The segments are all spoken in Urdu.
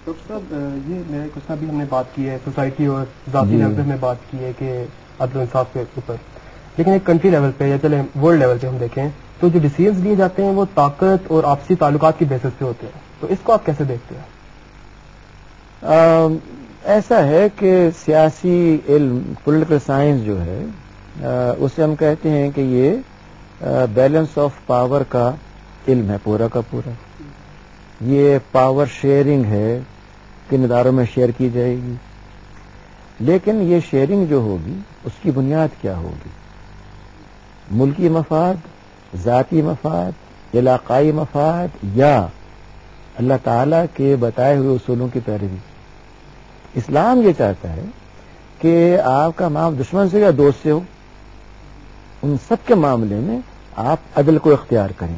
ڈاکٹر صاحب یہ میرے کچھ ابھی ہم نے بات کی ہے سوسائٹی اور ذاتی لیول پہ ہم نے بات کی ہے کہ عدل و انصاف کے اوپر، لیکن ایک کنٹری لیول پہ یا چلیں ورلڈ لیول پہ ہم دیکھیں تو جو ڈیسیزنس لیے جاتے ہیں وہ طاقت اور آپسی تعلقات کی بیسس پہ ہوتے ہیں، تو اس کو آپ کیسے دیکھتے ہیں؟ ایسا ہے کہ سیاسی علم پولیٹیکل سائنس جو ہے اسے ہم کہتے ہیں کہ یہ بیلنس آف پاور کا علم ہے پورا کا پورا. یہ پاور شیئرنگ ہے، کن اداروں میں شیئر کی جائے گی، لیکن یہ شیئرنگ جو ہوگی اس کی بنیاد کیا ہوگی؟ ملکی مفاد، ذاتی مفاد، علاقائی مفاد، یا اللہ تعالی کے بتائے ہوئے اصولوں کی پیروی؟ اسلام یہ چاہتا ہے کہ آپ کا معاملہ دشمن سے یا دوست سے ہو، ان سب کے معاملے میں آپ عدل کو اختیار کریں.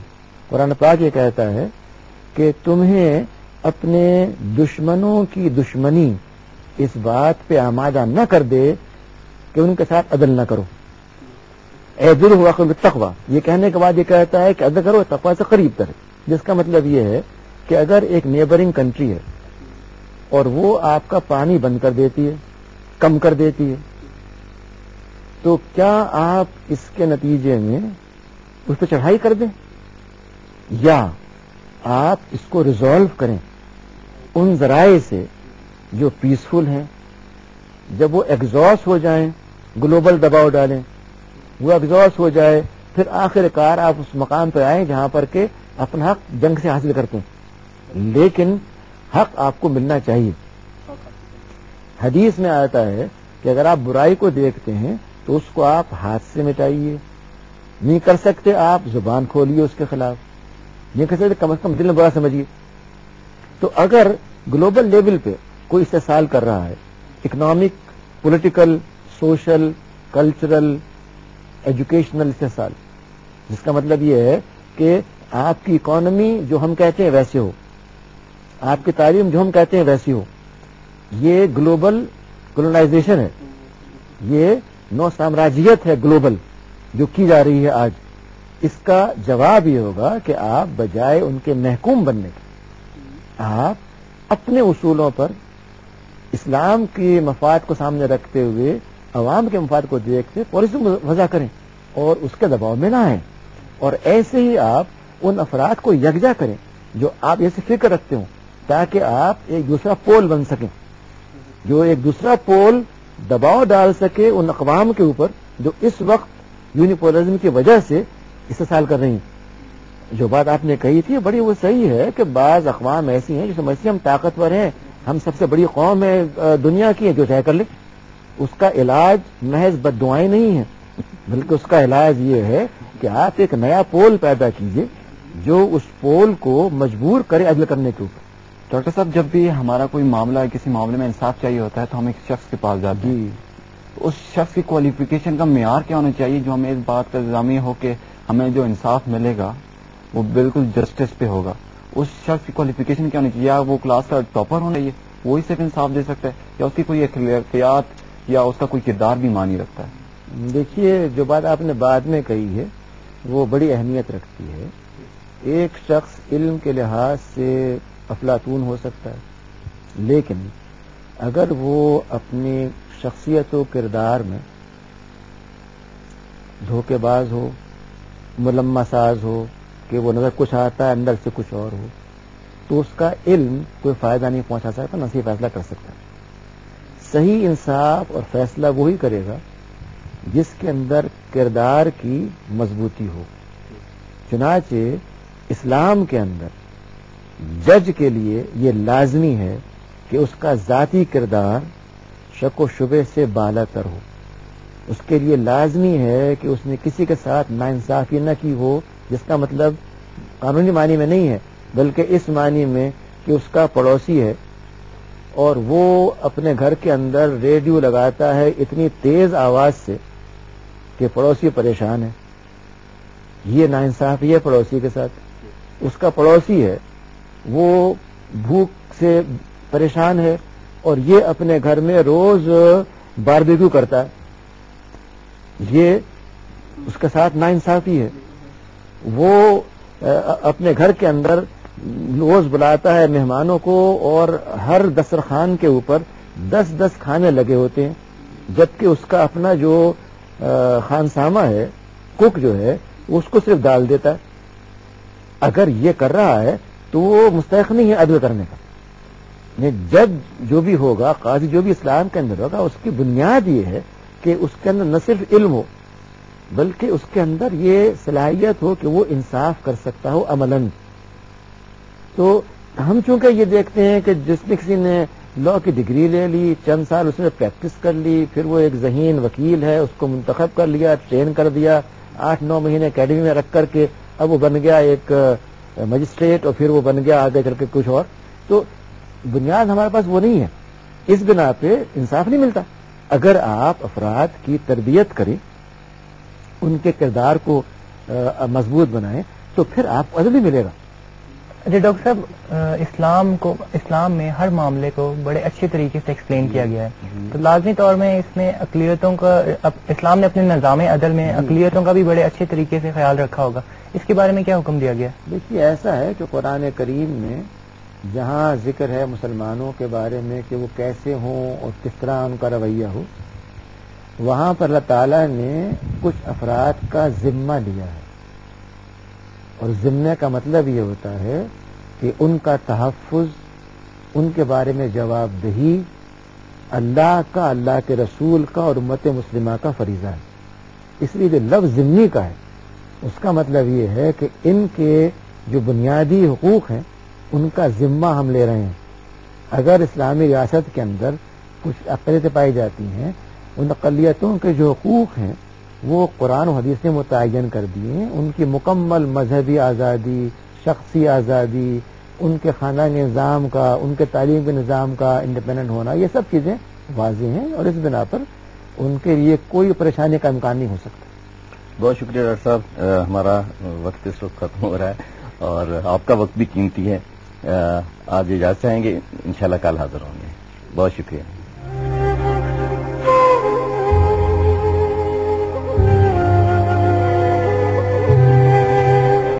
قرآن پاک یہ کہتا ہے کہ تمہیں اپنے دشمنوں کی دشمنی اس بات پہ آمادہ نہ کر دے کہ ان کے ساتھ عدل نہ کرو. اعدلوا هو اقرب للتقوى، یہ کہنے کے بعد یہ کہتا ہے کہ عدل کرو تقوی سے قریب تر، جس کا مطلب یہ ہے کہ اگر ایک نیبرنگ کنٹری ہے اور وہ آپ کا پانی بند کر دیتی ہے، کم کر دیتی ہے، تو کیا آپ اس کے نتیجے میں اس پہ چڑھائی کر دیں، یا آپ اس کو ریزالو کریں ان ذرائع سے جو پیسفل ہیں؟ جب وہ ایگزاسٹ ہو جائیں، گلوبل دباؤ ڈالیں، وہ ایگزاسٹ ہو جائے، پھر آخر کار آپ اس مقام پہ آئیں جہاں پر کہ اپنا حق جنگ سے حاصل کرتے ہیں، لیکن حق آپ کو ملنا چاہیے. حدیث میں آتا ہے کہ اگر آپ برائی کو دیکھتے ہیں تو اس کو آپ ہاتھ سے مٹائیے، نہیں کر سکتے آپ زبان کھولیے اس کے خلاف، نہیں کر سکتے کم از کم دل میں برا سمجھیے. تو اگر گلوبل لیول پہ کوئی استحصال کر رہا ہے، economic, political, social, cultural, educational استحصال، جس کا مطلب یہ ہے کہ آپ کی اکانومی جو ہم کہتے ہیں ویسے ہو، آپ کی تعلیم جو ہم کہتے ہیں ویسی ہو، یہ گلوبل کولونائزیشن ہے، یہ نو سامراجیت ہے گلوبل جو کی جا رہی ہے آج. اس کا جواب یہ ہوگا کہ آپ بجائے ان کے محکوم بننے کے، آپ اپنے اصولوں پر اسلام کی مفاد کو سامنے رکھتے ہوئے عوام کے مفاد کو دیکھتے پالیسی وضع کریں اور اس کے دباؤ میں نہ آئیں. اور ایسے ہی آپ ان افراد کو یکجا کریں جو آپ ایسی فکر رکھتے ہوں، تاکہ آپ ایک دوسرا پول بن سکیں، جو ایک دوسرا پول دباؤ ڈال سکے ان اقوام کے اوپر جو اس وقت یونیپولرزم کی وجہ سے استحصال کر رہی ہیں. جو بات آپ نے کہی تھی بڑی وہ صحیح ہے کہ بعض اقوام ایسی ہیں جو سمجھتی ہیں ہم طاقتور ہیں، ہم سب سے بڑی قوم ہے دنیا کی ہے، جو چاہے کر لیں. اس کا علاج محض بد دعائیں نہیں ہیں، بلکہ اس کا علاج یہ ہے کہ آپ ایک نیا پول پیدا کیجئے جو اس پول کو مجبور کرے عدل کرنے کے اوپر. ڈاکٹر صاحب، جب بھی ہمارا کوئی معاملہ کسی معاملے میں انصاف چاہیے ہوتا ہے تو ہم ایک شخص کے پاس جاتے ہیں. اس شخص کی کوالیفیکیشن کا معیار کیا ہونا چاہیے جو ہمیں اس بات کا ضامن ہو کہ ہمیں جو انصاف ملے گا وہ بالکل جسٹس پہ ہوگا؟ اس شخص کی کوالیفیکیشن کیا ہونی چاہیے؟ یا وہ کلاس کا ٹاپر ہونا چاہیے، وہی صرف انصاف دے سکتا ہے، یا اس کی کوئی اخلاقیات یا اس کا کوئی کردار بھی معنی رکھتا ہے؟ دیکھیے، جو بات آپ نے بعد میں کہی ہے وہ بڑی اہمیت رکھتی ہے. ایک شخص علم کے لحاظ سے افلاطون ہو سکتا ہے، لیکن اگر وہ اپنی شخصیت و کردار میں دھوکے باز ہو، ملمہ ساز ہو کہ وہ نظر کچھ آتا ہے اندر سے کچھ اور ہو، تو اس کا علم کوئی فائدہ نہیں پہنچا سکتا، نہ صحیح فیصلہ کر سکتا. صحیح انصاف اور فیصلہ وہی کرے گا جس کے اندر کردار کی مضبوطی ہو. چنانچہ اسلام کے اندر جج کے لیے یہ لازمی ہے کہ اس کا ذاتی کردار شک و شبہ سے بالا تر ہو. اس کے لیے لازمی ہے کہ اس نے کسی کے ساتھ ناانصافی نہ کی ہو، جس کا مطلب قانونی معنی میں نہیں ہے بلکہ اس معنی میں کہ اس کا پڑوسی ہے اور وہ اپنے گھر کے اندر ریڈیو لگاتا ہے اتنی تیز آواز سے کہ پڑوسی پریشان ہے. یہ ناانصافی ہے پڑوسی کے ساتھ. اس کا پڑوسی ہے وہ بھوک سے پریشان ہے اور یہ اپنے گھر میں روز باربیکیو کرتا ہے، یہ اس کے ساتھ ناانصافی ہے. وہ اپنے گھر کے اندر روز بلاتا ہے مہمانوں کو اور ہر دسترخوان کے اوپر 10 کھانے لگے ہوتے ہیں، جبکہ اس کا اپنا جو خانسامہ ہے، کک جو ہے، اس کو صرف ڈال دیتا ہے. اگر یہ کر رہا ہے تو وہ مستحق نہیں ہے عدل کرنے کا. جج جو بھی ہوگا، قاضی جو بھی اسلام کے اندر ہوگا، اس کی بنیاد یہ ہے کہ اس کے اندر نہ صرف علم ہو بلکہ اس کے اندر یہ صلاحیت ہو کہ وہ انصاف کر سکتا ہو عملاً. تو ہم چونکہ یہ دیکھتے ہیں کہ جس نے کسی نے لا کی ڈگری لے لی، چند سال اس نے پریکٹس کر لی، پھر وہ ایک ذہین وکیل ہے، اس کو منتخب کر لیا، ٹرین کر دیا، 8-9 مہینے اکیڈمی میں رکھ کر کے اب وہ بن گیا ایک مجسٹریٹ، اور پھر وہ بن گیا آگے چل کے کچھ اور. تو بنیاد ہمارے پاس وہ نہیں ہے، اس بنا پہ انصاف نہیں ملتا. اگر آپ افراد کی تربیت کریں، ان کے کردار کو مضبوط بنائیں، تو پھر آپ کو عدل ہی ملے گا. اچھا ڈاکٹر صاحب، اسلام میں ہر معاملے کو بڑے اچھے طریقے سے ایکسپلین کیا گیا ہے، تو لازمی طور میں اس میں اقلیتوں کا، اسلام نے اپنے نظام عدل میں اقلیتوں کا بھی بڑے اچھے طریقے سے خیال رکھا ہوگا. اس کے بارے میں کیا حکم دیا گیا؟ دیکھیے، ایسا ہے کہ قرآن کریم میں جہاں ذکر ہے مسلمانوں کے بارے میں کہ وہ کیسے ہوں اور کس طرح ان کا رویہ ہو، وہاں پر اللہ تعالیٰ نے کچھ افراد کا ذمہ لیا ہے. اور ذمے کا مطلب یہ ہوتا ہے کہ ان کا تحفظ، ان کے بارے میں جواب دہی اللہ کا، اللہ کے رسول کا اور امت مسلمہ کا فریضہ ہے. اس لیے جو لفظ ذمہ کا ہے، اس کا مطلب یہ ہے کہ ان کے جو بنیادی حقوق ہیں ان کا ذمہ ہم لے رہے ہیں. اگر اسلامی ریاست کے اندر کچھ اقلیتیں پائی جاتی ہیں، ان اقلیتوں کے جو حقوق ہیں وہ قرآن و حدیث نے متعین کر دیے ہیں. ان کی مکمل مذہبی آزادی، شخصی آزادی، ان کے خاندانی نظام کا، ان کے تعلیم کے نظام کا انڈیپینڈنٹ ہونا، یہ سب چیزیں واضح ہیں، اور اس بنا پر ان کے لیے کوئی پریشانی کا امکان نہیں ہو سکتا. بہت شکریہ ڈاکٹر صاحب، ہمارا وقت اس وقت ختم ہو رہا ہے اور آپ کا وقت بھی قیمتی ہے. آج اجازت چاہیں گے، انشاءاللہ کل حاضر ہوں گے. بہت شکریہ.